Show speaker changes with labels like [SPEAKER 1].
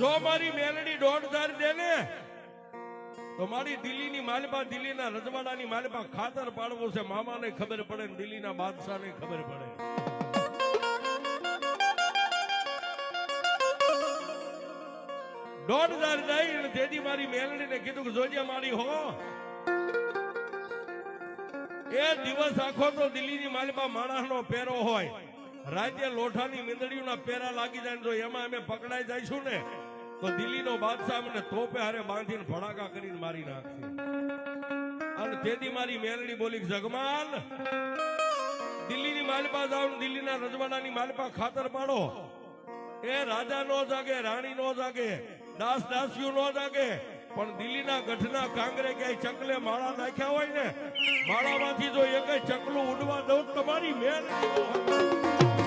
[SPEAKER 1] જો મારી મેલડી દોઢ ધાર દે ને તો મારી દિલ્હીની માલપા દિલ્હીના રજવાડાની માલપા ખાતર પાડવું છે. મામાને ખબર પડે ને દિલ્હીના બાદશાહને ખબર પડે. દોઢ ધાર દઈ તેથી મારી મેલડીને કીધું કે જોજે મારી હો એ દિવસ આખો તો દિલ્હીની માલપા માણસનો પેરો હોય. રાજ્ય લોઠાની મીંદડીઓના પેરા લાગી જાય તો એમાં અમે પકડાઈ જઈશું ને તો દિલ્હીનો બાદશાહ અમને તોપે હારે બાંધીને ભડાકા કરીને મારી નાખશે. અને તેથી મારી મેલડી બોલી જગમાલ દિલ્હીની માલપા જાઓ, દિલ્હીના રજવાડાની માલપા ખાતર પાડો. એ રાજા નો જાગે, રાણી નો જાગે, દાસ દાસીઓ નો જાગે, પણ દિલ્હીના ગઢના કાંગરે ક્યાંય ચકલે માળા નાખ્યા હોય ને માળામાંથી જો એક ચકલું ઉડવા દઉં તમારી મેલડી